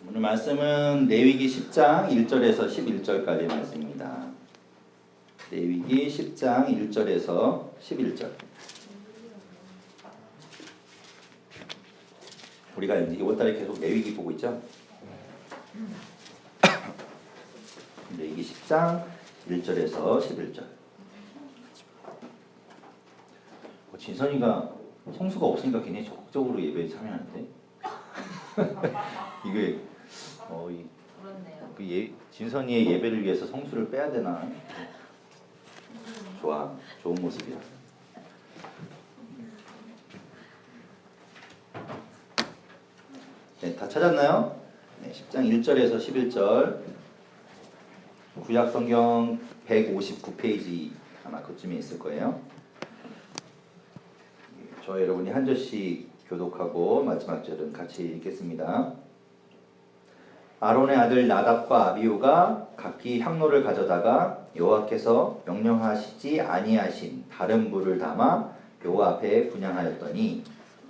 오늘 말씀은 레위기 10장 1절에서 11절까지 말씀입니다. 레위기 10장 1절에서 11절. 우리가 이제 이번 달에 계속 레위기 보고 있죠? 레위기 10장 1절에서 11절. 진선이가 성수가 없으니까 굉장히 적극적으로 예배에 참여하는데 이게 진선이의 예배를 위해서 성수를 빼야 되나? 좋아, 좋은 모습이야. 네, 다 찾았나요? 네, 10장 1절에서 11절. 구약 성경 159페이지 아마 그쯤에 있을 거예요. 저 여러분이 한 절씩 교독하고 마지막 절은 같이 읽겠습니다. 아론의 아들 나답과 아비후가 각기 향로를 가져다가 여호와께서 명령하시지 아니하신 다른 불을 담아 여호와 앞에 분향하였더니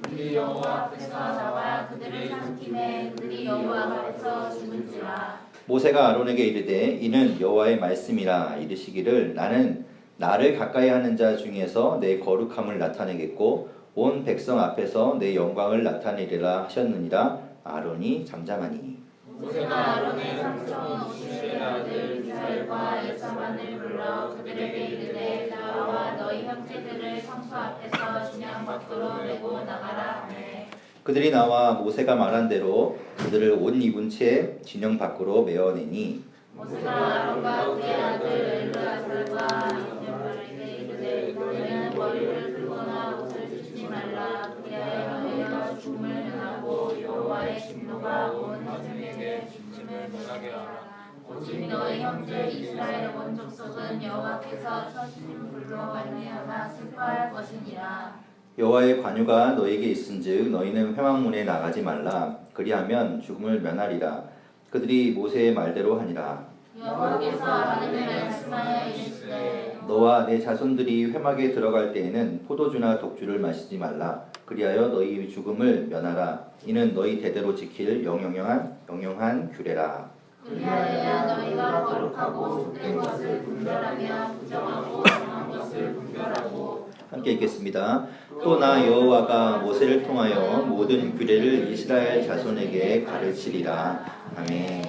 그들이 여호와 앞에서 나와 그들을 삼키매 그들이 여호와 앞에서 죽은지라. 모세가 아론에게 이르되 이는 여호와의 말씀이라 이르시기를 나는 나를 가까이 하는 자 중에서 내 거룩함을 나타내겠고 온 백성 앞에서 내 영광을 나타내리라 하셨느니라. 아론이 잠잠하니 모세가 아론의 삼촌 우시엘의 아들 미사엘과 엘사반을 불러 그들에게 이르되 나와 너희 형제들을 성소 앞에서 진영 밖으로 내고 나가라 하매 그들이 나와 모세가 말한 대로 그들을 옷 입은 채 진영 밖으로 메어내니 모세가 아론과 그의 아들 엘르아살과 이르되 이르되 너희는 머리를 풀거나 옷을 찢지 말라. 그리하여 죽음을 면하고 여호와의 진노가 온 이스라엘에게 죽음을 면하게 하라. 오직 너희 형제 이스라엘 온 족속은 여호와께서 쳐주신 불로 말미암아 슬퍼할 것이니라. 여호와의 관유가 너에게 있은즉 너희는 회막문에 나가지 말라. 그리하면 죽음을 면하리라. 그들이 모세의 말대로 하니라. 여호와께서 아론에게 말씀하여 이르시되 너와 내 자손들이 회막에 들어갈 때에는 포도주나 독주를 마시지 말라. 그리하여 너희 죽음을 면하라. 이는 너희 대대로 지킬 영영한 규례라. 그리하여 너희가 거룩하고 속된 것을 분별하며 부정하고 정한 것을 분별하고. 함께 읽겠습니다. 또 나 여호와가 모세를 통하여 모든 규례를 이스라엘 자손에게 가르치리라. 아멘.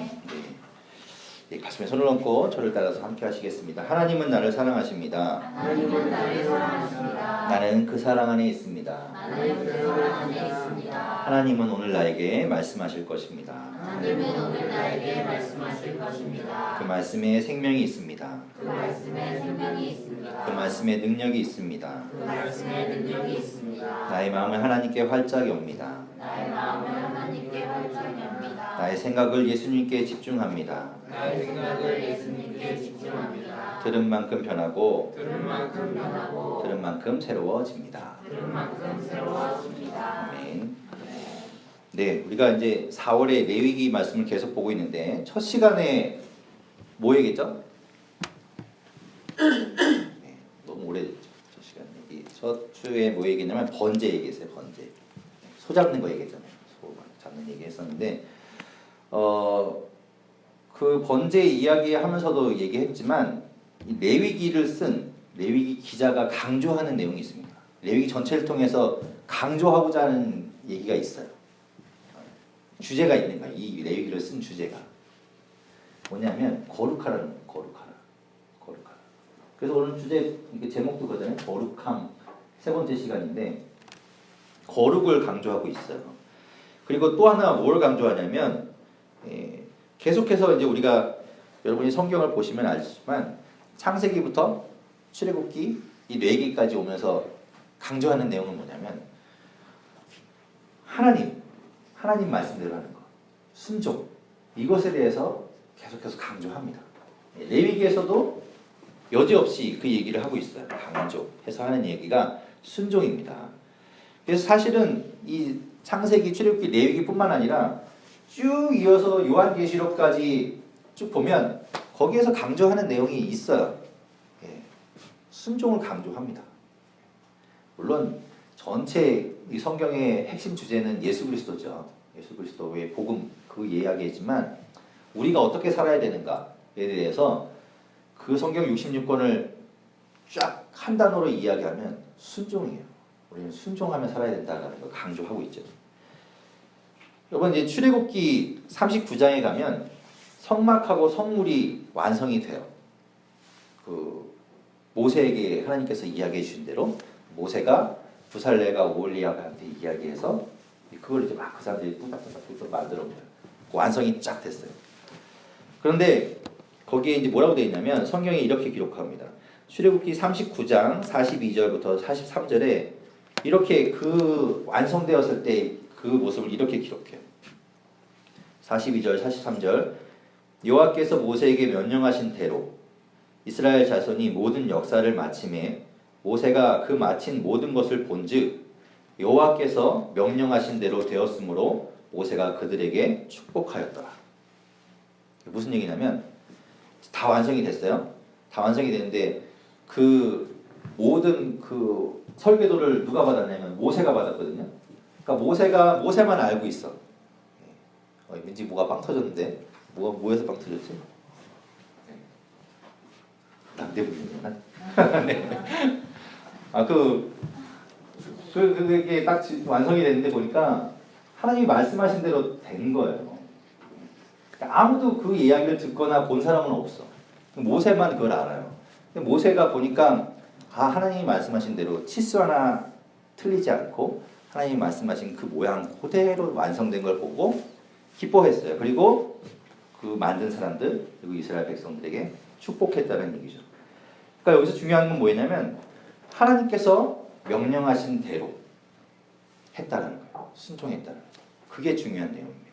네, 가슴에 손을 얹고 저를 따라서 함께 하시겠습니다. 하나님은 나를 사랑하십니다. 하나님은 나를 사랑하십니다. 나는 그 사랑 안에 있습니다. 나는 그 사랑 안에 있습니다. 하나님은 오늘 나에게 말씀하실 것입니다. 하나님은 오늘 나에게 말씀하실 것입니다. 그 말씀에 생명이 있습니다. 그 말씀에 생명이 있습니다. 그 말씀에 능력이 있습니다. 그 말씀에 능력이 있습니다. 나의 마음을 하나님께 활짝 엽니다. 나의 마음을 하나님께 활짝 엽니다. 나의 생각을 예수님께 집중합니다. 나의 생각을 예수님께 집중합니다. 들은 만큼 변하고 들은 만큼 변하고 들은 만큼 새로워집니다. 들은 만큼 새로워집니다. 아멘. 네, 우리가 이제 4월에 레위기 말씀을 계속 보고 있는데 첫 시간에 뭐 얘기했죠? 네, 너무 오래됐죠. 첫 시간에. 첫 주에 뭐 얘기했냐면 번제 얘기했어요. 번제. 소 잡는 거 얘기했잖아요. 소 잡는 얘기 했었는데 그 번제 이야기하면서도 얘기했지만 이 레위기를 쓴 레위기 기자가 강조하는 내용이 있습니다. 레위기 전체를 통해서 강조하고자 하는 얘기가 있어요. 주제가 있는 거야. 이 레위기를 쓴 주제가 뭐냐면 거룩하라는 거예요. 거룩하라. 그래서 오늘 주제 제목도 그거잖아요. 거룩함. 세 번째 시간인데 거룩을 강조하고 있어요. 그리고 또 하나 뭘 강조하냐면 계속해서 이제 우리가 여러분이 성경을 보시면 알지만 창세기부터 출애굽기 이 레위기까지 오면서 강조하는 내용은 뭐냐면 하나님 말씀대로 하는 것, 순종, 이것에 대해서 계속해서 강조합니다. 레위기에서도 여지없이 그 얘기를 하고 있어요. 강조해서 하는 얘기가 순종입니다. 그래서 사실은 이 창세기, 출애굽기, 레위기뿐만 아니라 쭉 이어서 요한계시록까지 쭉 보면 거기에서 강조하는 내용이 있어요. 순종을 강조합니다. 물론 전체 이 성경의 핵심 주제는 예수 그리스도죠. 예수 그리스도의 복음 그 이야기지만 우리가 어떻게 살아야 되는가에 대해서 그 성경 66권을 쫙 한 단어로 이야기하면 순종이에요. 우리는 순종하며 살아야 된다는 걸 강조하고 있죠. 이번 이제 출애굽기 39장에 가면 성막하고 성물이 완성이 돼요. 그 모세에게 하나님께서 이야기해 주신 대로 모세가 부살레가 오홀리압한테 이야기해서 그걸 이제 막 그 사람들이 뚝딱뚝딱 만들어버려요. 완성이 쫙 됐어요. 그런데 거기에 이제 뭐라고 되어 있냐면 성경에 이렇게 기록합니다. 출애굽기 39장 42절부터 43절에 이렇게 그 완성되었을 때 그 모습을 이렇게 기록해요. 42절 43절 여호와께서 모세에게 명령하신 대로 이스라엘 자손이 모든 역사를 마침에 모세가 그 마친 모든 것을 본즉 여호와께서 명령하신 대로 되었으므로 모세가 그들에게 축복하였더라. 무슨 얘기냐면 다 완성이 됐어요. 다 완성이 됐는데 그 모든 그 설계도를 누가 받았냐면 모세가 받았거든요. 그러니까 모세만 알고 있어. 왠지 뭐가 빵 터졌는데 뭐에서 빵 터졌지? 남대문이구나. 네. 그게 딱 완성이 됐는데 보니까 하나님이 말씀하신 대로 된 거예요. 그러니까 아무도 그 이야기를 듣거나 본 사람은 없어. 모세만 그걸 알아요. 근데 모세가 보니까 하나님이 말씀하신 대로 치수 하나 틀리지 않고 하나님이 말씀하신 그 모양 그대로 완성된 걸 보고 기뻐했어요. 그리고 그 만든 사람들 그리고 이스라엘 백성들에게 축복했다는 얘기죠. 그러니까 여기서 중요한 건 뭐냐면 하나님께서 명령하신 대로 했다는 거예요. 순종했다는 거예요. 그게 중요한 내용입니다.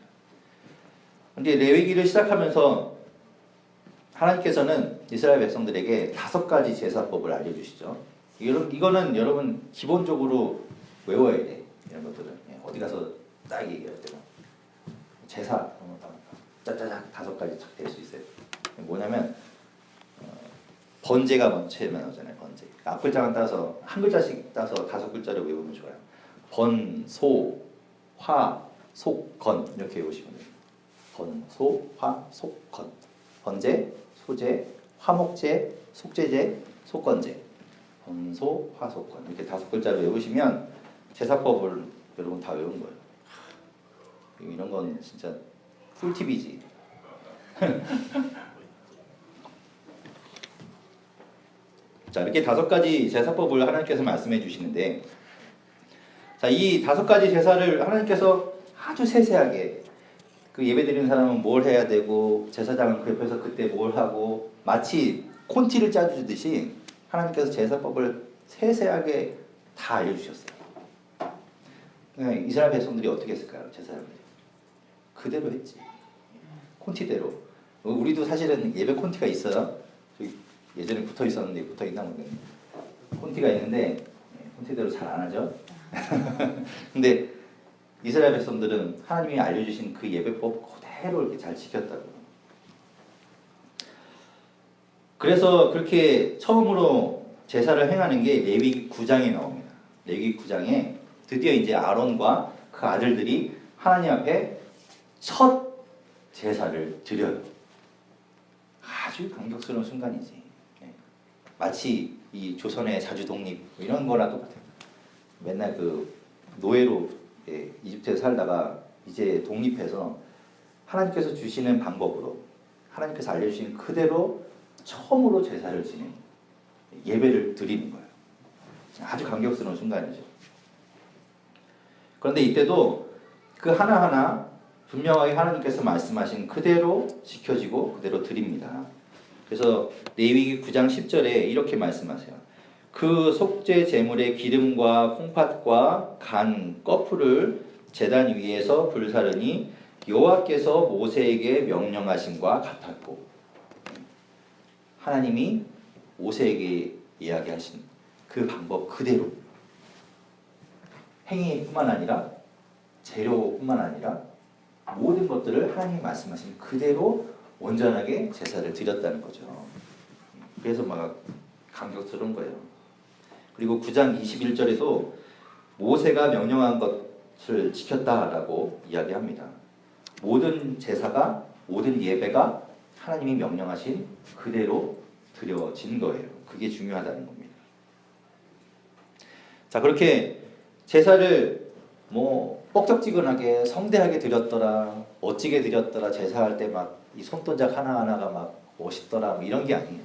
근데 레위기를 시작하면서 하나님께서는 이스라엘 백성들에게 5가지 제사법을 알려주시죠. 이거는 여러분 기본적으로 외워야 돼. 이런 것들은 어디 가서 딱 얘기할 때는 제사 짜짜작 5가지 딱 될 수 있어요. 뭐냐면 번제가 먼저 나오잖아요. 번제. 앞글자만 따서 한 글자씩 따서 5글자를 외우면 좋아요. 번, 소, 화, 속, 건 이렇게 외우시면 돼요. 번, 소, 화, 속, 건. 번제, 소제, 화목제, 속제제, 속건제. 번, 소, 화, 속, 건 이렇게 5글자를 외우시면 제사법을 여러분 다 외운 거예요. 이런 건 진짜 꿀팁이지. 자, 이렇게 5가지 제사법을 하나님께서 말씀해 주시는데, 자, 이 5가지 제사를 하나님께서 아주 세세하게 그 예배드리는 사람은 뭘 해야 되고 제사장은 그 옆에서 그때 뭘 하고 마치 콘티를 짜주듯이 하나님께서 제사법을 세세하게 다 알려주셨어요. 그러니까 이스라엘 백성들이 어떻게 했을까요? 제사장들이 그대로 했지. 콘티대로. 우리도 사실은 예배 콘티가 있어요. 예전에 붙어 있었는데 붙어 있나 모르겠네. 콘티가 있는데 콘티대로 잘 안 하죠. 근데 이스라엘 백성들은 하나님이 알려주신 그 예배법 그대로 이렇게 잘 지켰다고. 그래서 그렇게 처음으로 제사를 행하는 게 레위기 9장에 나옵니다. 레위기 9장에 드디어 이제 아론과 그 아들들이 하나님 앞에 첫 제사를 드려요. 아주 감격스러운 순간이지. 마치 이 조선의 자주 독립 이런 거랑 똑같아요. 맨날 그 노예로 이집트에 살다가 이제 독립해서 하나님께서 주시는 방법으로 하나님께서 알려주신 그대로 처음으로 제사를 지내는 예배를 드리는 거예요. 아주 감격스러운 순간이죠. 그런데 이때도 그 하나하나 분명하게 하나님께서 말씀하신 그대로 지켜지고 그대로 드립니다. 그래서 레위기 9장 10절에 이렇게 말씀하세요. 그 속죄 제물의 기름과 콩팥과 간, 꺼풀을 제단 위에서 불사르니 여호와께서 모세에게 명령하신과 같았고, 하나님이 모세에게 이야기하신 그 방법 그대로 행위뿐만 아니라 재료뿐만 아니라 모든 것들을 하나님이 말씀하신 그대로 온전하게 제사를 드렸다는 거죠. 그래서 막 감격스러운 거예요. 그리고 9장 21절에도 모세가 명령한 것 것을 지켰다라고 이야기합니다. 모든 제사가 모든 예배가 하나님이 명령하신 그대로 드려진 거예요. 그게 중요하다는 겁니다. 자, 그렇게 제사를 뭐 뻑적지근하게 성대하게 드렸더라, 멋지게 드렸더라, 제사할 때 막 이 손동작 하나하나가 막 멋있더라, 뭐 이런 게 아니에요.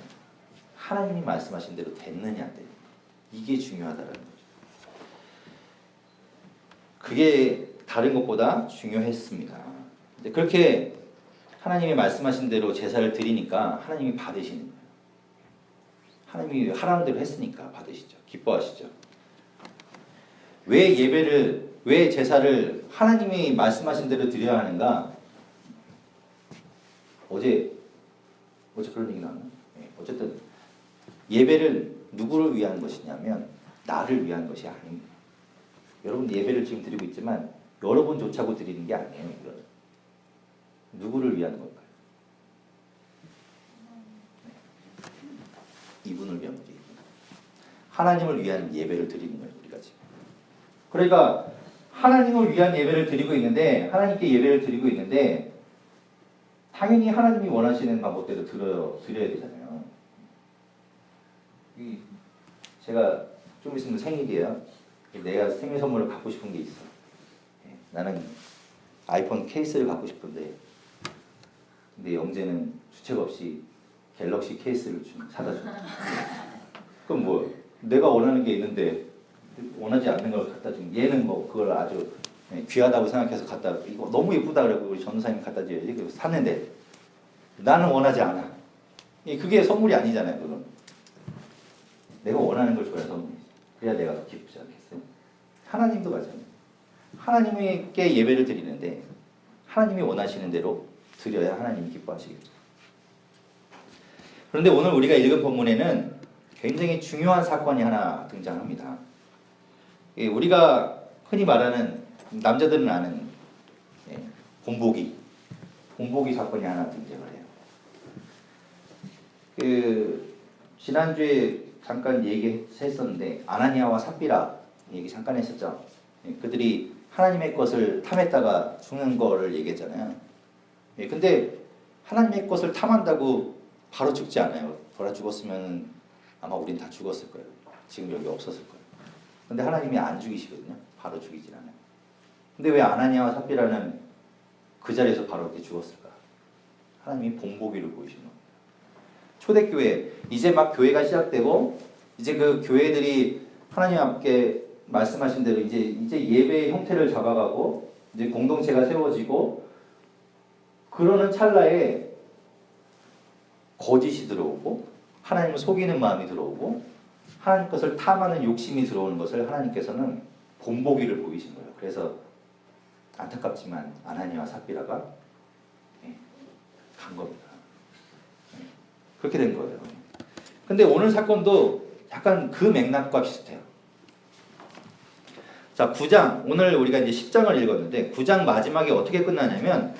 하나님이 말씀하신 대로 됐느냐 안 됐느냐, 이게 중요하다는 거죠. 그게 다른 것보다 중요했습니다. 이제 그렇게 하나님이 말씀하신 대로 제사를 드리니까 하나님이 받으시는 거예요. 하나님이 하라는 대로 했으니까 받으시죠. 기뻐하시죠. 왜 제사를 하나님이 말씀하신 대로 드려야 하는가? 어제 그런 얘기 나왔나? 네, 어쨌든 예배를 누구를 위한 것이냐면 나를 위한 것이 아닙니다. 여러분 예배를 지금 드리고 있지만 여러분조차고 드리는 게 아니에요. 이건 누구를 위한 걸까요? 네. 이분을 위한 거죠. 하나님을 위한 예배를 드리는 거예요. 우리가 지금. 그러니까 하나님을 위한 예배를 드리고 있는데, 하나님께 예배를 드리고 있는데 당연히 하나님이 원하시는 방법대로 드려야 되잖아요. 제가 좀 있으면 생일이에요. 내가 생일 선물을 갖고 싶은 게 있어. 나는 아이폰 케이스를 갖고 싶은데, 근데 영재는 주책 없이 갤럭시 케이스를 좀 사다 줘. 그럼 뭐 내가 원하는 게 있는데 원하지 않는 걸 갖다 준, 얘는 뭐 그걸 아주 귀하다고 생각해서 갖다, 이거 너무 예쁘다 그러고 우리 전도사님 갖다 줘야지. 그래서 샀는데 나는 원하지 않아. 그게 선물이 아니잖아요. 그건 내가 원하는 걸 줘야 선물이지. 그래야 내가 기쁘지 않겠어요? 하나님도 마찬가지예요. 하나님께 예배를 드리는데 하나님이 원하시는 대로 드려야 하나님이 기뻐하시겠죠. 그런데 오늘 우리가 읽은 본문에는 굉장히 중요한 사건이 하나 등장합니다. 우리가 흔히 말하는, 남자들은 아는 본보기 사건이 하나 등장을 해요. 지난주에 잠깐 얘기했었는데 아나니아와 삽비라 얘기 잠깐 했었죠. 그들이 하나님의 것을 탐했다가 죽는 거를 얘기했잖아요. 근데 하나님의 것을 탐한다고 바로 죽지 않아요. 바로 죽었으면 아마 우린 다 죽었을 거예요. 지금 여기 없었을 거예요. 근데 하나님이 안 죽이시거든요. 바로 죽이질 않아요. 근데 왜 아나니아와 삽비라는 그 자리에서 바로 이렇게 죽었을까? 하나님이 본보기를 보이신 겁니다. 초대교회, 이제 막 교회가 시작되고 이제 그 교회들이 하나님 앞에 말씀하신 대로 이제 예배의 형태를 잡아가고 이제 공동체가 세워지고, 그러는 찰나에 거짓이 들어오고 하나님을 속이는 마음이 들어오고 하나님 것을 탐하는 욕심이 들어오는 것을 하나님께서는 본보기를 보이신 거예요. 그래서 안타깝지만 아나니아와 삽비라가 간 겁니다. 그렇게 된 거예요. 근데 오늘 사건도 약간 그 맥락과 비슷해요. 자, 9장, 오늘 우리가 이제 10장을 읽었는데 9장 마지막에 어떻게 끝나냐면,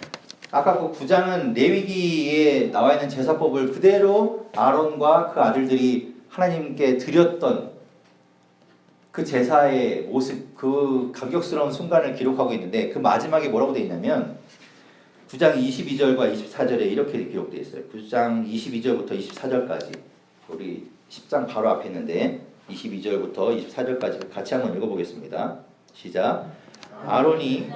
아까 그 9장은 레위기에 나와 있는 제사법을 그대로 아론과 그 아들들이 하나님께 드렸던 그 제사의 모습, 그 감격스러운 순간을 기록하고 있는데, 그 마지막에 뭐라고 되어 있냐면 9장 22절과 24절에 이렇게 기록되어 있어요. 9장 22절부터 24절까지, 우리 10장 바로 앞에 있는데 22절부터 24절까지 같이 한번 읽어보겠습니다. 시작. 아론이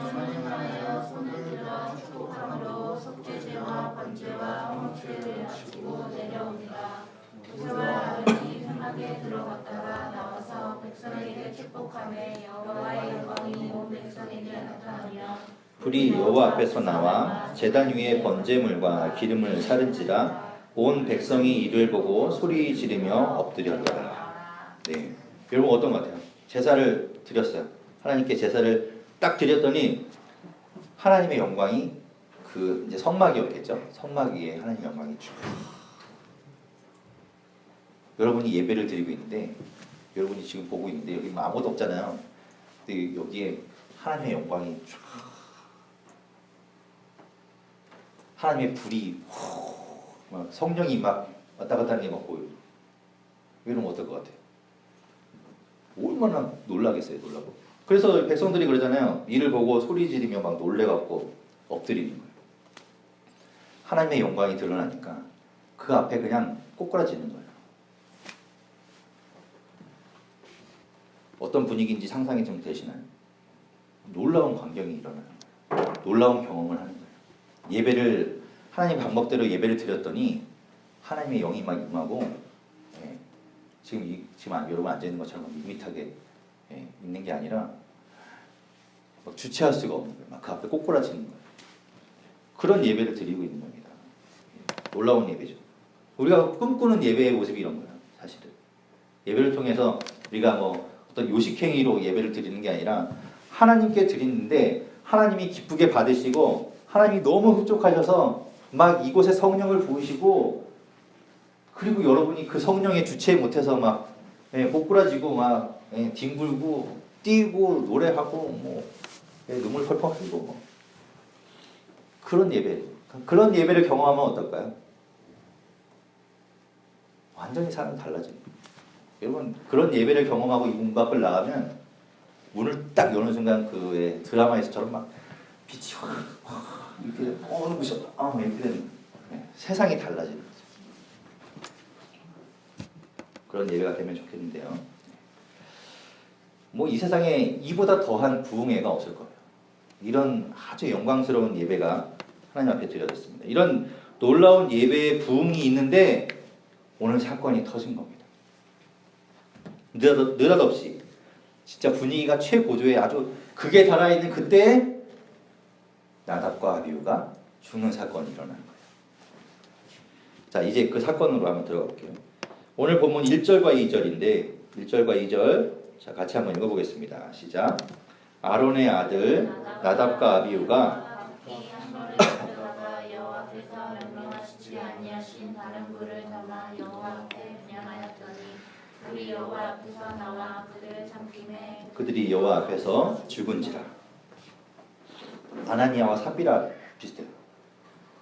들어갔다가 나와서 백성에게 축복하며 여호와의 영광이 온 백성에게 나타나며 불이 여호와 앞에서 나와 제단 위에 번제물과 기름을 사른지라 온 백성이 이를 보고 소리 지르며 엎드렸더라. 네, 여러분 어떤 것 같아요? 제사를 드렸어요. 하나님께 제사를 딱 드렸더니 하나님의 영광이, 그 이제 성막이었겠죠. 성막 위에 하나님의 영광이 쭉. 여러분이 예배를 드리고 있는데, 여러분이 지금 보고 있는데 여기 아무도 없잖아요. 근데 여기에 하나님의 영광이 쫙, 하나님의 불이 막 성령이 막 왔다 갔다 하는 게 막 보여요. 이러면 어떨 것 같아요? 얼마나 놀라겠어요. 놀라고. 그래서 백성들이 그러잖아요. 이를 보고 소리 지르며 막 놀래갖고 엎드리는 거예요. 하나님의 영광이 드러나니까 그 앞에 그냥 꼬꾸라지는 거예요. 어떤 분위기인지 상상이 좀 되시나요? 놀라운 광경이 일어나는 거예요. 놀라운 경험을 하는 거예요. 예배를 하나님 방법대로 예배를 드렸더니 하나님의 영이 막 임하고 예, 지금 여러분 앉아 있는 것처럼 밋밋하게 예, 있는 게 아니라 막 주체할 수가 없는 거예요. 막 그 앞에 꼬꾸라지는 거예요. 그런 예배를 드리고 있는 겁니다. 예, 놀라운 예배죠. 우리가 꿈꾸는 예배의 모습이 이런 거예요. 사실은 예배를 통해서 우리가 뭐 어떤 요식행위로 예배를 드리는 게 아니라 하나님께 드리는데 하나님이 기쁘게 받으시고 하나님이 너무 흡족하셔서 막 이곳에 성령을 부으시고 그리고 여러분이 그 성령에 주체 못해서 막 예, 꼬꾸라지고 막 예, 뒹굴고 뛰고 노래하고 뭐 예, 눈물 펄펄 흘리고 뭐 그런 예배를 경험하면 어떨까요? 완전히 사람 달라집니다. 여러분 그런 예배를 경험하고 이 문 밖을 나가면 문을 딱 여는 순간 그 드라마에서처럼 막 빛이 확 이렇게 눈부셔 이렇게 되는 세상이 달라지는 거죠. 그런 예배가 되면 좋겠는데요. 뭐 이 세상에 이보다 더한 부흥회가 없을 거예요. 이런 아주 영광스러운 예배가 하나님 앞에 드려졌습니다. 이런 놀라운 예배의 부흥이 있는데 오늘 사건이 터진 겁니다. 느닷없이 진짜 분위기가 최고조에 아주 극에 달아있는 그때 나답과 아비후가 죽는 사건이 일어나는 거예요. 자, 이제 그 사건으로 한번 들어가 볼게요. 오늘 본문 1절과 2절인데 1절과 2절 자, 같이 한번 읽어보겠습니다. 시작. 아론의 아들 나답과 아비후가 다른 불을 담아 여호와 앞에 분향하였더니 불이 여호와 앞에서 나와 그들을 삼키매 그들이 여호와 앞에서 죽은지라. 아나니아와 삽비라 비슷해요.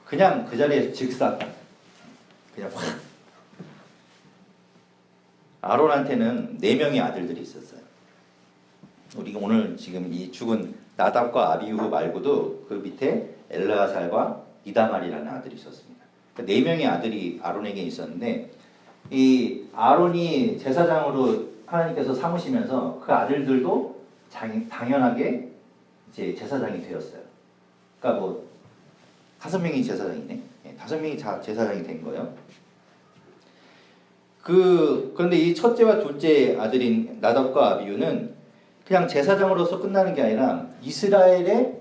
그냥 그 자리에서 즉사 그냥 확. 아론한테는 4명의 아들들이 있었어요. 우리가 오늘 지금 이 죽은 나답과 아비후 말고도 그 밑에 엘르아살과 이다말이라는 아들이 있었습니다. 그러니까 4명의 아들이 아론에게 있었는데 이 아론이 제사장으로 하나님께서 삼으시면서 그 아들들도 당연하게 이제 제사장이 되었어요. 그러니까 뭐 5명이 제사장이네. 5명이 제사장이 된 거예요. 그런데 이 첫째와 둘째 아들인 나답과 아비후는 그냥 제사장으로서 끝나는 게 아니라 이스라엘의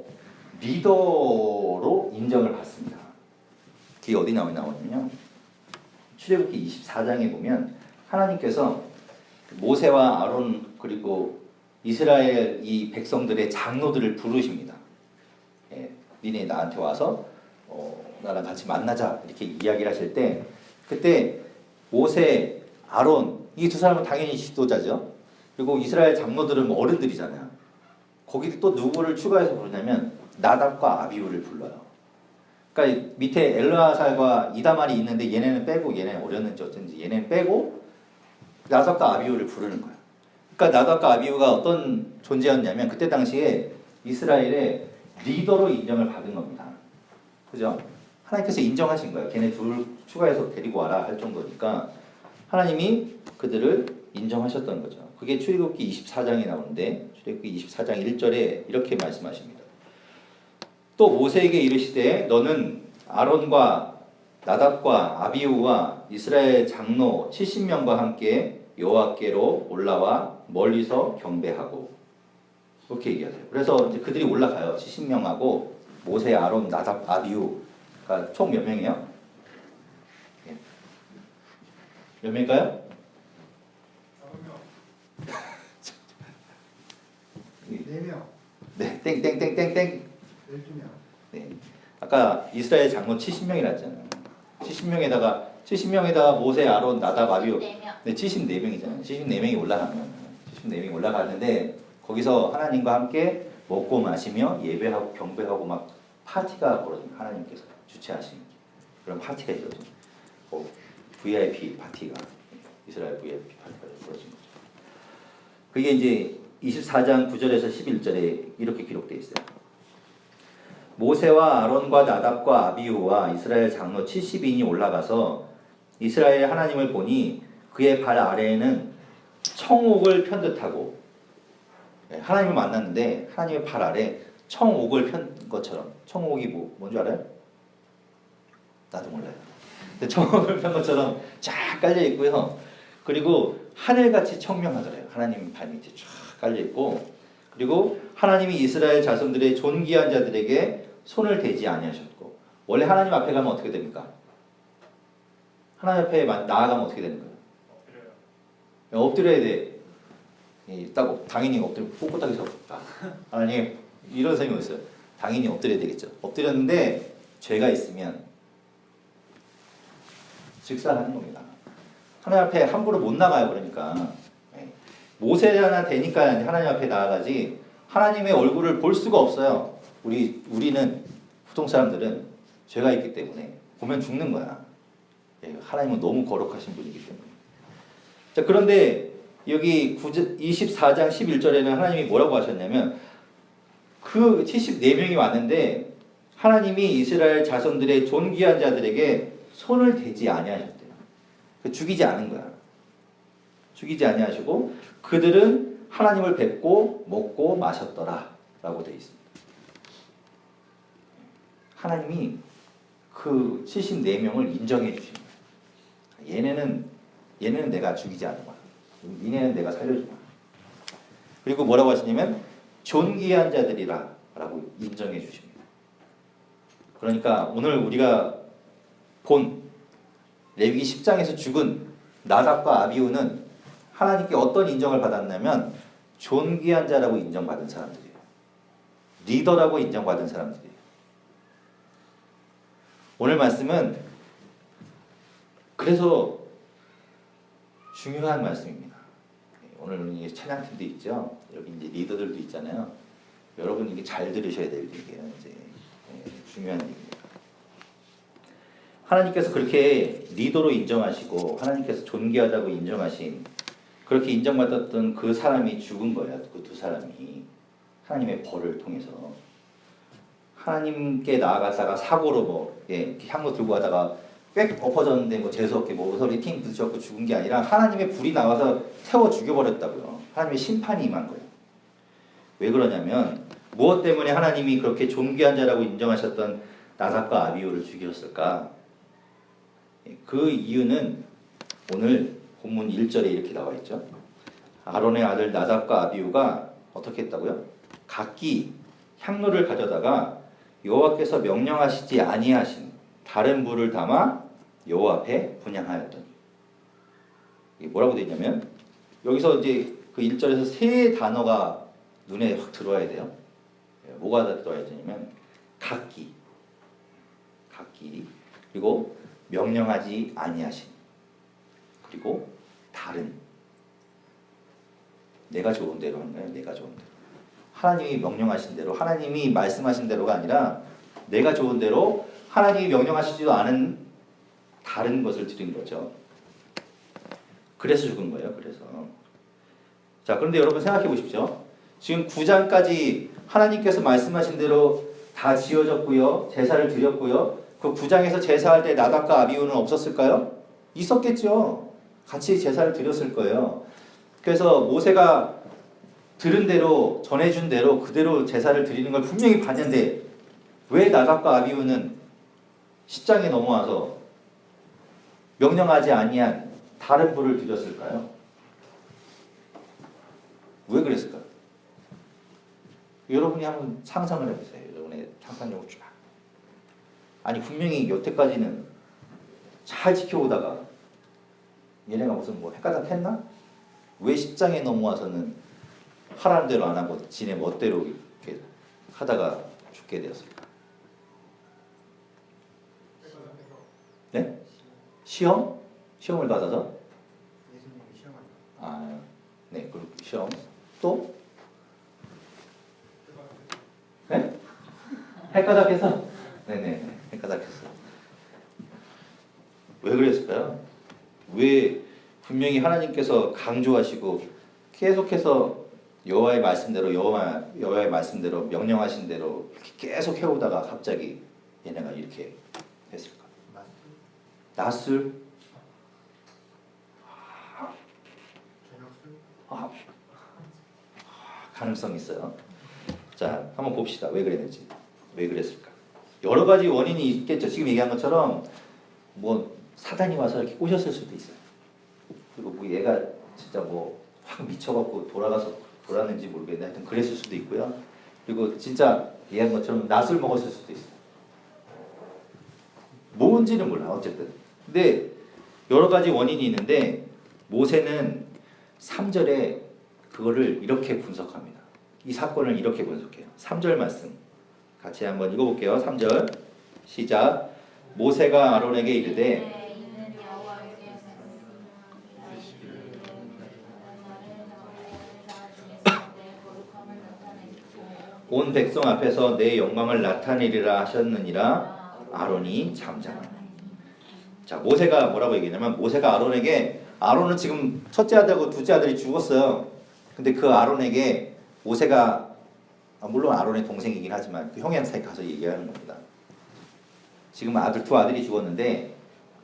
리더로 인정을 받습니다. 그게 어디 나오냐면요. 출애굽기 24장에 보면 하나님께서 모세와 아론 그리고 이스라엘 이 백성들의 장로들을 부르십니다. 예, 니네 나한테 와서 나랑 같이 만나자 이렇게 이야기를 하실 때 그때 모세, 아론 이 두 사람은 당연히 지도자죠. 그리고 이스라엘 장로들은 어른들이잖아요. 거기 또 누구를 추가해서 부르냐면 나답과 아비후를 불러요. 그러니까 밑에 엘르아살과 이다말이 있는데 얘네는 빼고 얘네는 어렸는지 어쩐지 얘네는 빼고 나답과 아비후를 부르는 거예요. 그러니까 나답과 아비후가 어떤 존재였냐면 그때 당시에 이스라엘의 리더로 인정을 받은 겁니다. 그죠? 하나님께서 인정하신 거예요. 걔네 둘 추가해서 데리고 와라 할 정도니까 하나님이 그들을 인정하셨던 거죠. 그게 출애굽기 24장에 나오는데 출애굽기 24장 1절에 이렇게 말씀하십니다. 또 모세에게 이르시되 너는 아론과 나답과 아비후와 이스라엘 장로 70명과 함께 여호와께로 올라와 멀리서 경배하고 그렇게 얘기하세요. 그래서 이제 그들이 올라가요. 70명하고 모세, 아론, 나답, 아비후가 총 몇 명이에요? 몇 명일까요? 4명. 네, 땡땡땡땡땡. 12명. 네. 아까 이스라엘 장로 70명이라 했잖아요. 70명에다가 모세, 아론, 나답, 아비후. 네, 74명이잖아요. 74명이 올라가면 74명이 올라가는데 거기서 하나님과 함께 먹고 마시며 예배하고 경배하고 막 파티가 벌어집니다. 하나님께서 주최하신 그런 파티가 있거든요. VIP 파티가 이스라엘 VIP 파티가 벌어진 거죠. 그게 이제 24장 9절에서 11절에 이렇게 기록되어 있어요. 모세와 아론과 나답과 아비후와 이스라엘 장로 70인이 올라가서 이스라엘 하나님을 보니 그의 발 아래에는 청옥을 편듯하고, 하나님을 만났는데 하나님의 발 아래 청옥을 편 것처럼, 청옥이 뭔지 알아요? 나도 몰라요. 근데 청옥을 편 것처럼 쫙 깔려 있고요. 그리고 하늘같이 청명하더래요. 하나님 발 밑에 쫙 깔려 있고, 그리고 하나님이 이스라엘 자손들의 존귀한 자들에게 손을 대지 아니하셨고, 원래 하나님 앞에 가면 어떻게 됩니까? 하나님 앞에 나아가면 어떻게 되는 거예요? 엎드려야 돼. 딱 당연히 엎드려 꼿꼿하게 서. 하나님, 이런 생각이 있어요. 당연히 엎드려야 되겠죠. 엎드렸는데 죄가 있으면 즉사하는 겁니다. 하나님 앞에 함부로 못 나가요. 그러니까 모세나 되니까 하나님 앞에 나아가지, 하나님의 얼굴을 볼 수가 없어요. 우리는 보통 사람들은 죄가 있기 때문에 보면 죽는 거야. 하나님은 너무 거룩하신 분이기 때문에. 자, 그런데 여기 24장 11절에는 하나님이 뭐라고 하셨냐면, 그 74명이 왔는데 하나님이 이스라엘 자손들의 존귀한 자들에게 손을 대지 아니하셨대요. 죽이지 않은 거야. 죽이지 아니하시고 그들은 하나님을 뵙고 먹고 마셨더라 라고 되어 있습니다. 하나님이 그 74명을 인정해 주십니다. 얘네는 내가 죽이지 않은 거야. 얘네는 내가 살려준 거야. 그리고 뭐라고 하시냐면 존귀한 자들이라 라고 인정해 주십니다. 그러니까 오늘 우리가 본 레위기 10장에서 죽은 나답과 아비후는 하나님께 어떤 인정을 받았냐면 존귀한 자라고 인정받은 사람들이에요. 리더라고 인정받은 사람들이에요. 오늘 말씀은 그래서 중요한 말씀입니다. 오늘 찬양팀도 있죠. 여기 이제 리더들도 있잖아요. 여러분 이게 잘 들으셔야 될 얘기예요. 이제 중요한 얘기입니다. 하나님께서 그렇게 리더로 인정하시고 하나님께서 존귀하다고 인정하신, 그렇게 인정받았던 그 사람이 죽은 거예요. 그 두 사람이 하나님의 벌을 통해서 하나님께 나아가다가 사고로 향로 들고 가다가 꽥 엎어졌는데 재수없게 모서리 팅 부딪혀서 죽은 게 아니라 하나님의 불이 나와서 태워 죽여버렸다고요. 하나님의 심판이 임한 거예요. 왜 그러냐면 무엇 때문에 하나님이 그렇게 존귀한 자라고 인정하셨던 나답과 아비후를 죽이셨을까? 그 이유는 오늘 본문 1절에 이렇게 나와 있죠. 아론의 아들 나답과 아비후가 어떻게 했다고요? 각기 향로를 가져다가 여호와께서 명령하시지 아니하신 다른 불을 담아 여호와 앞에 분향하였더니, 이게 뭐라고 되어 있냐면 여기서 이제 그 1절에서 세 단어가 눈에 확 들어와야 돼요. 뭐가 들어와야 되냐면 각기, 그리고 명령하지 아니하신, 그리고 다른. 내가 좋은 대로 하는 거예요. 내가 좋은 대로. 하나님이 명령하신 대로, 하나님이 말씀하신 대로가 아니라 내가 좋은 대로 하나님이 명령하시지도 않은 다른 것을 드린 거죠. 그래서 죽은 거예요. 그래서. 자, 그런데 여러분 생각해 보십시오. 지금 9장까지 하나님께서 말씀하신 대로 다 지어졌고요. 제사를 드렸고요. 그 9장에서 제사할 때 나답과 아비후는 없었을까요? 있었겠죠. 같이 제사를 드렸을 거예요. 그래서 모세가 들은 대로, 전해준 대로 그대로 제사를 드리는 걸 분명히 봤는데 왜 나답과 아비후는 10장에 넘어와서 명령하지 아니한 다른 불을 드렸을까요? 왜 그랬을까요? 여러분이 한번 상상을 해보세요. 여러분의 상상력을 쫙. 아니 분명히 여태까지는 잘 지켜오다가 얘네가 무슨 헷가닥 했나? 왜 10장에 넘어와서는 하라는 대로 안 하고 지네 멋대로 이렇게 하다가 죽게 되었을까? 네? 시험? 시험을 받아서? 예수님이 시험하니까. 아, 네, 그리고 시험. 또? 네? 헷가닥해서? 네네, 헷가닥했어. 왜 그랬을까요? 왜 분명히 하나님께서 강조하시고 계속해서 여호와의 말씀대로 여호와의 말씀대로 명령하신 대로 이렇게 계속 해오다가 갑자기 얘네가 이렇게 했을까? 낫술? 아, 가능성 있어요. 자, 한번 봅시다. 왜 그랬는지. 왜 그랬을까? 여러 가지 원인이 있겠죠. 지금 얘기한 것처럼 뭐 사단이 와서 이렇게 꼬셨을 수도 있어요. 그리고 뭐 얘가 진짜 뭐 확 미쳐갖고 돌았는지 모르겠는데 하여튼 그랬을 수도 있고요. 그리고 진짜 얘기한 것처럼 낫을 먹었을 수도 있어요. 뭔지는 몰라 어쨌든. 근데 여러 가지 원인이 있는데 모세는 3절에 그거를 이렇게 분석합니다. 이 사건을 이렇게 분석해요. 3절 말씀 같이 한번 읽어볼게요. 3절 시작. 모세가 아론에게 이르되 온 백성 앞에서 내 영광을 나타내리라 하셨느니라. 아론이 잠잠하니. 자, 모세가 뭐라고 얘기했냐면 모세가 아론에게, 아론은 지금 첫째 아들하고 둘째 아들이 죽었어요. 근데 그 아론에게 모세가, 물론 아론의 동생이긴 하지만 그 형한테 가서 얘기하는 겁니다. 지금 두 아들이 죽었는데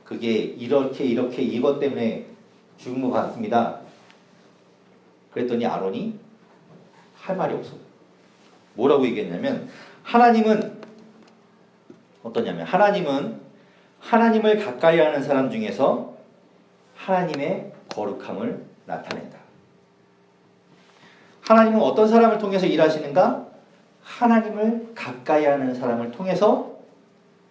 그게 이렇게 이것 때문에 죽은 것 같습니다. 그랬더니 아론이 할 말이 없어. 뭐라고 얘기했냐면 하나님은 어떠냐면 하나님은 하나님을 가까이 하는 사람 중에서 하나님의 거룩함을 나타낸다. 하나님은 어떤 사람을 통해서 일하시는가? 하나님을 가까이 하는 사람을 통해서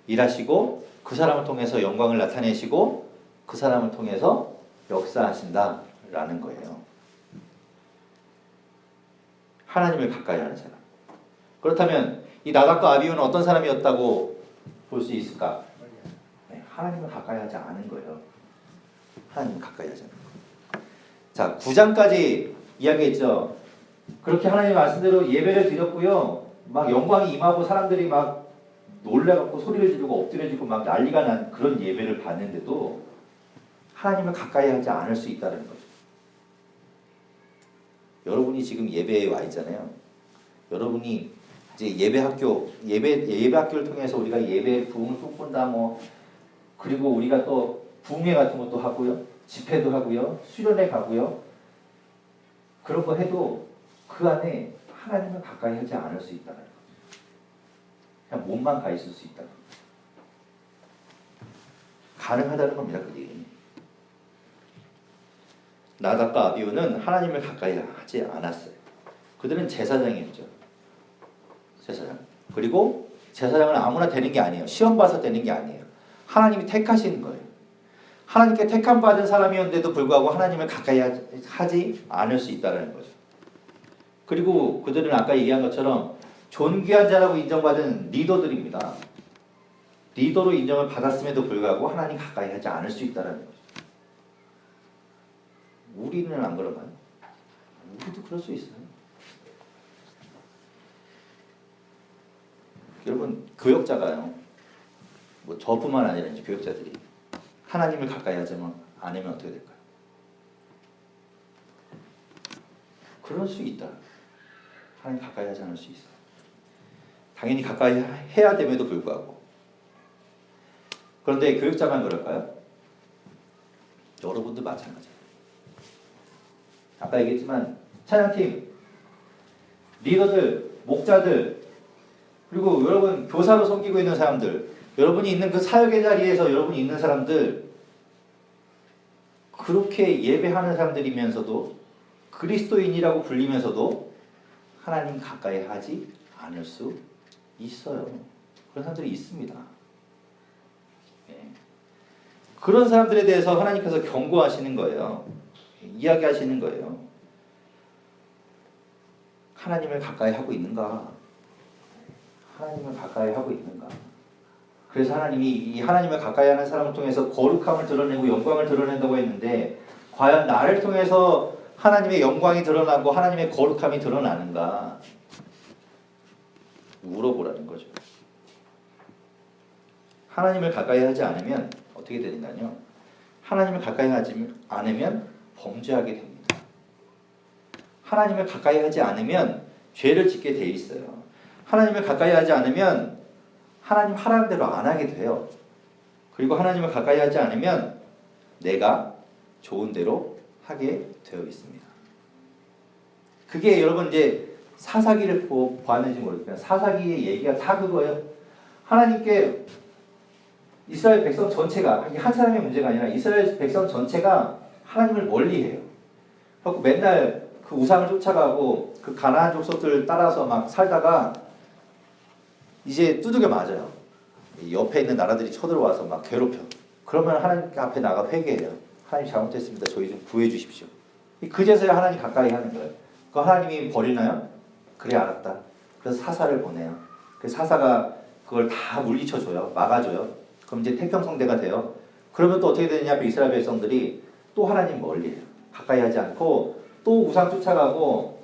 일하시고 그 사람을 통해서 영광을 나타내시고 그 사람을 통해서 역사하신다라는 거예요. 하나님을 가까이 하는 사람. 그렇다면 이 나답과 아비후는 어떤 사람이었다고 볼 수 있을까? 네, 하나님을 가까이 하지 않은 거예요. 하나님을 가까이 하지 않은 거예요. 자, 9장까지 이야기했죠. 그렇게 하나님 말씀대로 예배를 드렸고요. 막 영광이 임하고 사람들이 막 놀래갖고 소리를 지르고 엎드려지고 막 난리가 난 그런 예배를 봤는데도 하나님을 가까이 하지 않을 수 있다는 거죠. 여러분이 지금 예배에 와 있잖아요. 여러분이 이제 예배학교를 통해서 우리가 예배의 부흥을 꿈꾼다 뭐, 그리고 우리가 또 부흥회 같은 것도 하고요. 집회도 하고요. 수련회 가고요. 그런 거 해도 그 안에 하나님을 가까이 하지 않을 수 있다는 거죠. 그냥 몸만 가 있을 수 있다는 거죠. 가능하다는 겁니다. 그게. 나답과 아비후는 하나님을 가까이 하지 않았어요. 그들은 제사장이었죠. 제사장. 그리고 제사장은 아무나 되는 게 아니에요. 시험 봐서 되는 게 아니에요. 하나님이 택하시는 거예요. 하나님께 택함 받은 사람이었는데도 불구하고 하나님을 가까이 하지 않을 수 있다는 거죠. 그리고 그들은 아까 얘기한 것처럼 존귀한 자라고 인정받은 리더들입니다. 리더로 인정을 받았음에도 불구하고 하나님 가까이 하지 않을 수 있다는 거죠. 우리는 안 그런가요? 우리도 그럴 수 있어요. 여러분, 교역자가요. 뭐 저뿐만 아니라 이제 교역자들이 하나님을 가까이 하지 않으면 어떻게 될까요? 그럴 수 있다. 하나님 가까이 하지 않을 수 있어요. 당연히 가까이 해야 됨에도 불구하고. 그런데 교역자만 그럴까요? 여러분도 마찬가지예요. 아까 얘기했지만 찬양팀, 리더들, 목자들, 그리고 여러분 교사로 섬기고 있는 사람들, 여러분이 있는 그 사역의 자리에서 여러분이 있는 사람들, 그렇게 예배하는 사람들이면서도 그리스도인이라고 불리면서도 하나님 가까이 하지 않을 수 있어요. 그런 사람들이 있습니다. 네. 그런 사람들에 대해서 하나님께서 경고하시는 거예요. 이야기하시는 거예요. 하나님을 가까이 하고 있는가? 하나님을 가까이 하고 있는가? 그래서 하나님이 이 하나님을 가까이 하는 사람을 통해서 거룩함을 드러내고 영광을 드러낸다고 했는데 과연 나를 통해서 하나님의 영광이 드러나고 하나님의 거룩함이 드러나는가? 물어보라는 거죠. 하나님을 가까이 하지 않으면 어떻게 되는가요? 하나님을 가까이 하지 않으면 범죄하게 됩니다. 하나님을 가까이 하지 않으면 죄를 짓게 돼 있어요. 하나님을 가까이 하지 않으면 하나님 하라는 대로 안 하게 돼요. 그리고 하나님을 가까이 하지 않으면 내가 좋은 대로 하게 되어 있습니다. 그게 여러분 이제 사사기를 보았는지 모르겠지만 사사기의 얘기가 다 그거예요. 하나님께 이스라엘 백성 전체가, 한 사람의 문제가 아니라 이스라엘 백성 전체가 하나님을 멀리해요. 그래서 맨날 그 우상을 쫓아가고 그 가나안 족속들 따라서 막 살다가 이제 두들겨 맞아요. 옆에 있는 나라들이 쳐들어와서 막 괴롭혀. 그러면 하나님 앞에 나가 회개해요. 하나님 잘못했습니다. 저희 좀 구해 주십시오. 그제서야 하나님 가까이 하는 거예요. 그 하나님이 버리나요? 그래 알았다. 그래서 사사를 보내요. 그 사사가 그걸 다 물리쳐줘요. 막아줘요. 그럼 이제 태평성대가 돼요. 그러면 또 어떻게 되느냐? 이스라엘 백성들이 또 하나님 멀리해요. 가까이 하지 않고 또 우상 쫓아가고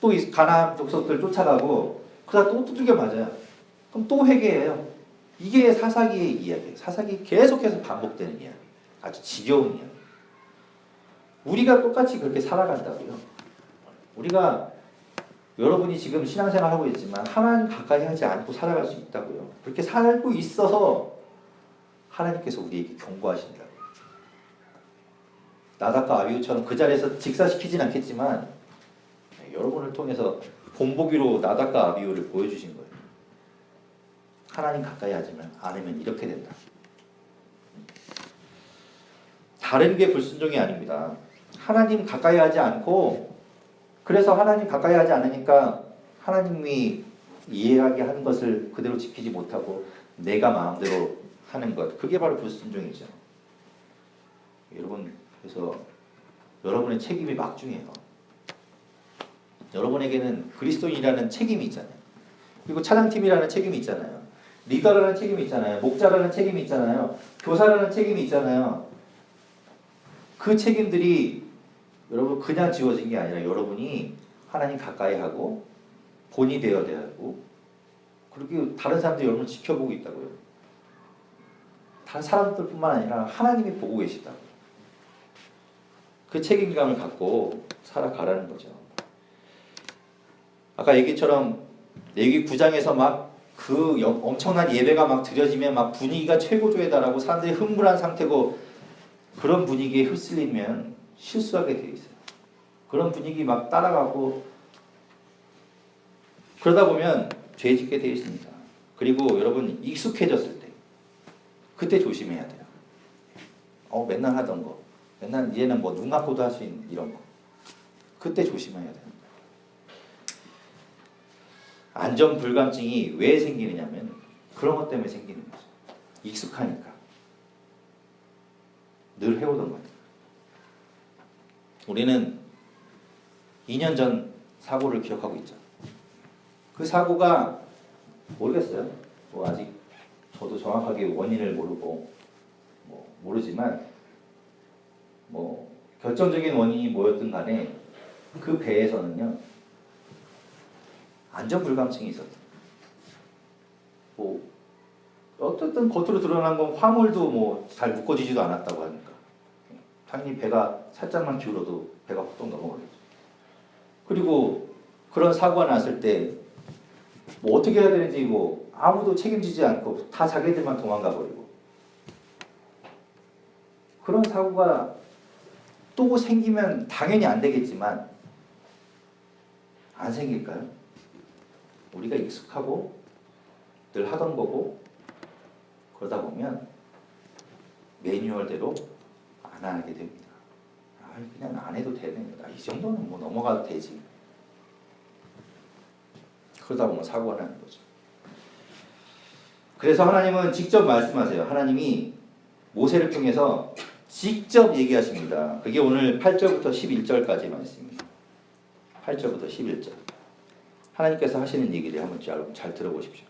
또 가나안 족속들 쫓아가고 그러다 또 두들겨 맞아요. 그럼 또 회개해요. 이게 사사기의 이야기예요. 사사기 계속해서 반복되는 이야기. 아주 지겨운 이야기. 우리가 똑같이 그렇게 살아간다고요. 우리가 여러분이 지금 신앙생활 하고 있지만 하나님 가까이 하지 않고 살아갈 수 있다고요. 그렇게 살고 있어서 하나님께서 우리에게 경고하신다고요. 나답과 아비후처럼 그 자리에서 직사시키진 않겠지만 여러분을 통해서 본보기로 나답과 아비후를 보여주신 거예요. 하나님 가까이 하지만 않으면 이렇게 된다. 다른 게 불순종이 아닙니다. 하나님 가까이 하지 않고 그래서 하나님 가까이 하지 않으니까 하나님이 이해하게 하는 것을 그대로 지키지 못하고 내가 마음대로 하는 것. 그게 바로 불순종이죠. 여러분 그래서 여러분의 책임이 막중해요. 여러분에게는 그리스도인이라는 책임이 있잖아요. 그리고 찬양팀이라는 책임이 있잖아요. 리더라는 책임이 있잖아요. 목자라는 책임이 있잖아요. 교사라는 책임이 있잖아요. 그 책임들이 여러분 그냥 지워진 게 아니라 여러분이 하나님 가까이 하고 본이 되어야 되고 그리고 다른 사람들이 여러분을 지켜보고 있다고요. 다른 사람들뿐만 아니라 하나님이 보고 계시다고요. 그 책임감을 갖고 살아가라는 거죠. 아까 얘기처럼 레위기 9장에서 막 그 엄청난 예배가 막 드려지면 막 분위기가 최고조에 달하고 사람들이 흥분한 상태고 그런 분위기에 휩쓸리면 실수하게 돼 있어요. 그런 분위기 막 따라가고 그러다 보면 죄 짓게 돼 있습니다. 그리고 여러분 익숙해졌을 때 그때 조심해야 돼요. 맨날 하던 거 맨날 이제는 뭐 눈 감고도 할 수 있는 이런 거 그때 조심해야 돼요. 안전 불감증이 왜 생기느냐면 그런 것 때문에 생기는 거죠. 익숙하니까 늘 해오던 거예요. 우리는 2년 전 사고를 기억하고 있죠. 그 사고가 모르겠어요. 뭐 아직 저도 정확하게 원인을 모르고 모르지만 결정적인 원인이 뭐였든 간에 그 배에서는요 안전 불감증이 있었다. 어쨌든 겉으로 드러난 건 화물도 잘 묶어지지도 않았다고 하니까 당연히 배가 살짝만 기울어도 배가 헛동 넘어가겠죠. 그리고 그런 사고가 났을 때 어떻게 해야 되는지 아무도 책임지지 않고 다 자기들만 도망가 버리고 그런 사고가 또 생기면 당연히 안 되겠지만 안 생길까요? 우리가 익숙하고 늘 하던 거고 그러다 보면 매뉴얼대로 안 하게 됩니다. 그냥 안 해도 되네. 이 정도는 넘어가도 되지. 그러다 보면 사고가 나는 거죠. 그래서 하나님은 직접 말씀하세요. 하나님이 모세를 통해서 직접 얘기하십니다. 그게 오늘 8절부터 11절까지 말씀입니다. 8절부터 11절. 하나님께서 하시는 얘기를 한번 잘 들어보십시오.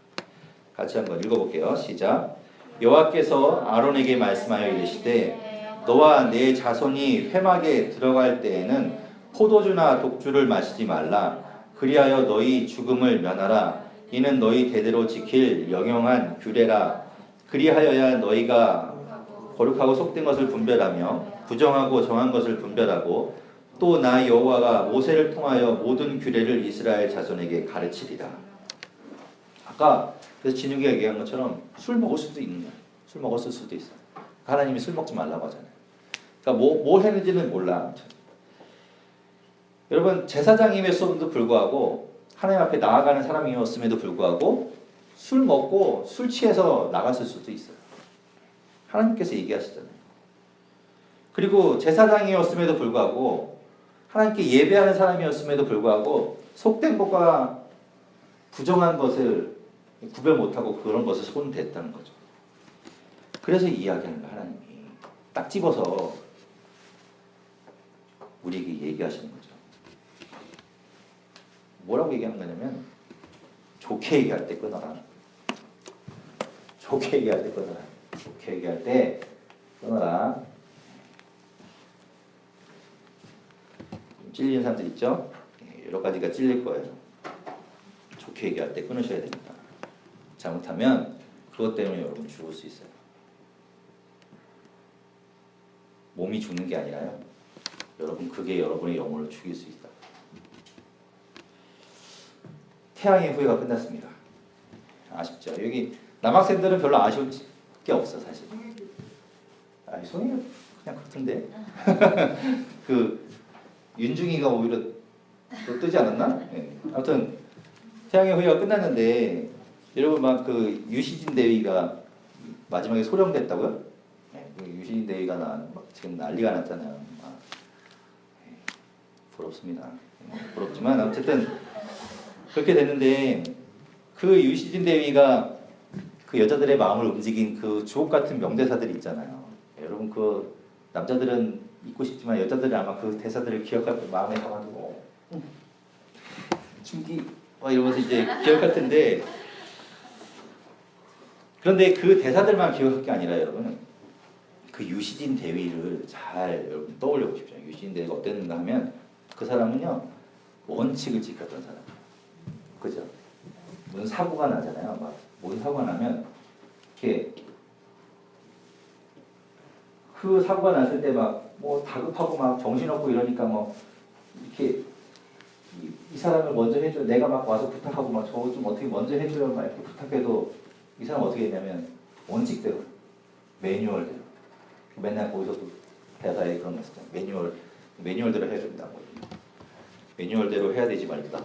같이 한번 읽어볼게요. 시작. 여호와께서 아론에게 말씀하여 이르시되 너와 네 자손이 회막에 들어갈 때에는 포도주나 독주를 마시지 말라. 그리하여 너희 죽음을 면하라. 이는 너희 대대로 지킬 영영한 규례라. 그리하여야 너희가 거룩하고 속된 것을 분별하며 부정하고 정한 것을 분별하고 또 나 여호와가 모세를 통하여 모든 규례를 이스라엘 자손에게 가르치리라. 아까 그래서 진욱이가 얘기한 것처럼 술 먹을 수도 있는 거야. 술 먹었을 수도 있어. 하나님이 술 먹지 말라고 하잖아요. 그러니까 뭘 했는지는 몰라. 여러분 제사장임에도 불구하고 하나님 앞에 나아가는 사람이었음에도 불구하고 술 먹고 술 취해서 나갔을 수도 있어요. 하나님께서 얘기하시잖아요. 그리고 제사장이었음에도 불구하고 하나님께 예배하는 사람이었음에도 불구하고 속된 것과 부정한 것을 구별 못하고 그런 것을 손댔다는 거죠. 그래서 이야기하는 거예요. 하나님이 딱 집어서 우리에게 얘기하시는 거죠. 뭐라고 얘기하는 거냐면 좋게 얘기할 때 끊어라. 좋게 얘기할 때 끊어라. 좋게 얘기할 때 끊어라. 찔리는 사람들 있죠? 여러 가지가 찔릴 거예요. 좋게 얘기할 때 끊으셔야 됩니다. 잘못하면 그것 때문에 여러분 죽을 수 있어요. 몸이 죽는 게 아니라요. 여러분 그게 여러분의 영혼을 죽일 수 있다. 태양의 후예가 끝났습니다. 아쉽죠? 여기 남학생들은 별로 아쉬울 게 없어 사실. 아니 송이가 그냥 그렇던데. 그 윤중이가 오히려 또 뜨지 않았나? 네. 아무튼 태양의 후예가 끝났는데 여러분 막 그 유시진 대위가 마지막에 소령됐다고요? 네. 그 유시진 대위가 막 지금 난리가 났잖아요. 막. 네. 부럽습니다. 네. 부럽지만 어쨌든 그렇게 됐는데 그 유시진 대위가 그 여자들의 마음을 움직인 그 주옥 같은 명대사들이 있잖아요. 여러분 그 남자들은 잊고 싶지만 여자들은 아마 그 대사들을 기억할 때 마음에 가가지고 춤기 막 이러면서 이제 기억할 텐데 그런데 그 대사들만 기억할 게 아니라 여러분 그 유시진 대위를 잘 여러분 떠올려 보십시오. 유시진 대위가 어땠는가 하면 그 사람은요 원칙을 지켰던 사람이에요. 그죠? 무슨 사고가 나잖아요. 막 무슨 사고가 나면 이렇게 그 사고가 났을 때 막 뭐 다급하고 막 정신없고 이러니까 뭐 이렇게 이 사람을 먼저 해줘. 내가 막 와서 부탁하고 막 저거 좀 어떻게 먼저 해줘요. 막 이렇게 부탁해도 이 사람 어떻게 했냐면 원칙대로 매뉴얼대로 맨날 거기서도 대사에 그런 거 있었잖아요. 매뉴얼대로 해야 된다. 뭐. 매뉴얼대로 해야 되지 말다.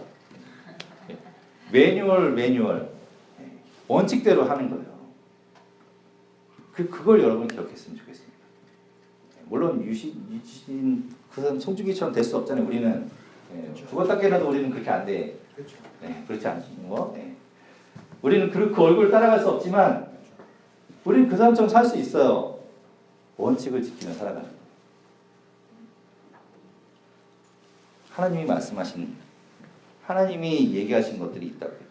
매뉴얼 원칙대로 하는 거예요. 그걸 여러분 기억했으면 좋겠습니다. 물론 유시진 그 사람 송중기처럼 될 수 없잖아요. 우리는 죽었다 깨어나도 우리는 그렇게 안 돼. 그렇죠. 네, 그렇지 않는 거. 네. 우리는 그 얼굴을 따라갈 수 없지만 우리는 그 사람처럼 살 수 있어요. 원칙을 지키며 살아가는 거. 하나님이 말씀하신 하나님이 얘기하신 것들이 있다고 해요.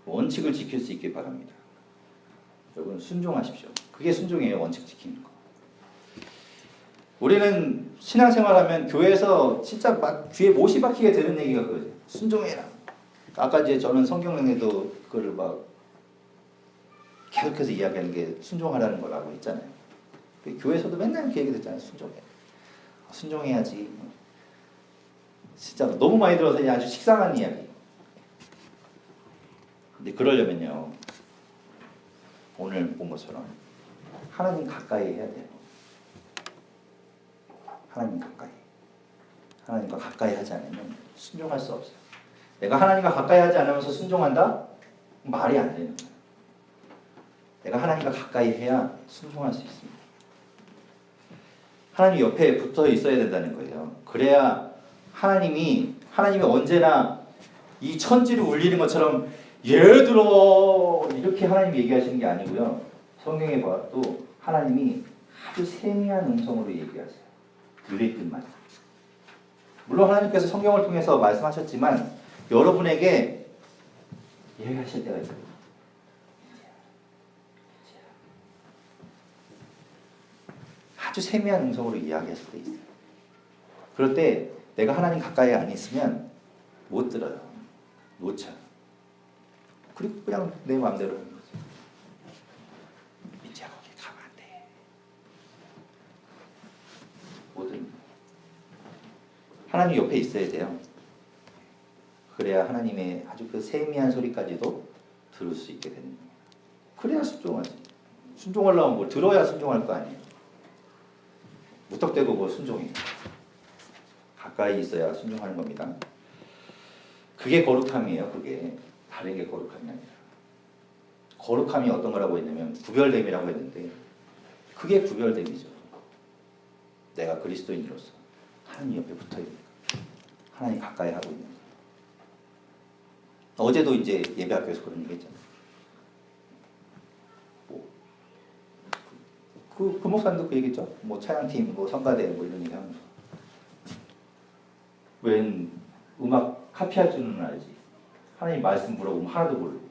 원칙을 지킬 수 있길 바랍니다. 여러분 순종하십시오. 그게 순종이에요. 원칙 지키는 거. 우리는 신앙생활하면 교회에서 진짜 막 귀에 못이 박히게 되는 얘기가 그거죠. 순종해라. 아까 이제 저는 성경에도 그거를 막 계속해서 이야기하는 게 순종하라는 거라고 했잖아요. 교회에서도 맨날 이렇게 얘기 듣잖아요. 순종해. 순종해야지. 진짜 너무 많이 들어서 아주 식상한 이야기. 근데 그러려면요. 오늘 본 것처럼 하나님 가까이 해야 돼요. 하나님 가까이. 하나님과 가까이 하지 않으면 순종할 수 없어요. 내가 하나님과 가까이 하지 않으면서 순종한다? 말이 안 되는 거예요. 내가 하나님과 가까이 해야 순종할 수 있습니다. 하나님 옆에 붙어 있어야 된다는 거예요. 그래야 하나님이 언제나 이 천지를 울리는 것처럼 얘들아 이렇게 하나님 얘기하시는 게 아니고요. 성경에 봐도 하나님이 아주 세미한 음성으로 얘기하세요. 유리뜻만. 물론 하나님께서 성경을 통해서 말씀하셨지만 여러분에게 얘기하실 때가 있어요. 아주 세미한 음성으로 이야기하실 때 있어요. 그럴 때 내가 하나님 가까이 안 있으면 못 들어요. 놓쳐요. 그리고 그냥 내 마음대로 하는 거죠. 이제 거기 가면 안 돼. 뭐든 하나님 옆에 있어야 돼요. 그래야 하나님의 아주 그 세미한 소리까지도 들을 수 있게 되는 거예요. 그래야 순종하지. 순종하려면 뭐 들어야 순종할 거 아니에요. 무턱대고 뭐 순종해요. 가까이 있어야 순종하는 겁니다. 그게 거룩함이에요. 그게 다른 게 거룩함이 아니라. 거룩함이 어떤 거라고 했냐면 구별됨이라고 했는데 그게 구별됨이죠. 내가 그리스도인으로서 하나님 옆에 붙어 있는 거. 하나님 가까이 하고 있는 거. 어제도 이제 예배학교에서 그런 얘기 했잖아요. 그 목사님도 그 얘기했죠. 뭐 찬양팀, 뭐 성가대 뭐 이런 얘기 하면서 웬 음악 카피할 줄은 알지. 하나님 말씀 물어보면 하나도 모르고.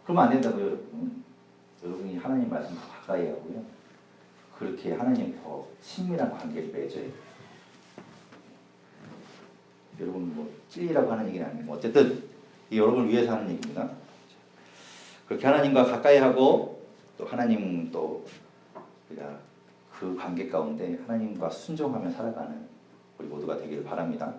그러면 안 된다고요, 여러분. 여러분이 하나님 말씀 더 가까이 하고요. 그렇게 하나님 더 친밀한 관계를 맺어야 돼요. 여러분 뭐 찔리라고 하는 얘기는 아니고 어쨌든 이 여러분을 위해서 하는 얘기입니다. 그렇게 하나님과 가까이 하고 또 하나님 또 우리가 그 관계 가운데 하나님과 순종하며 살아가는 우리 모두가 되기를 바랍니다.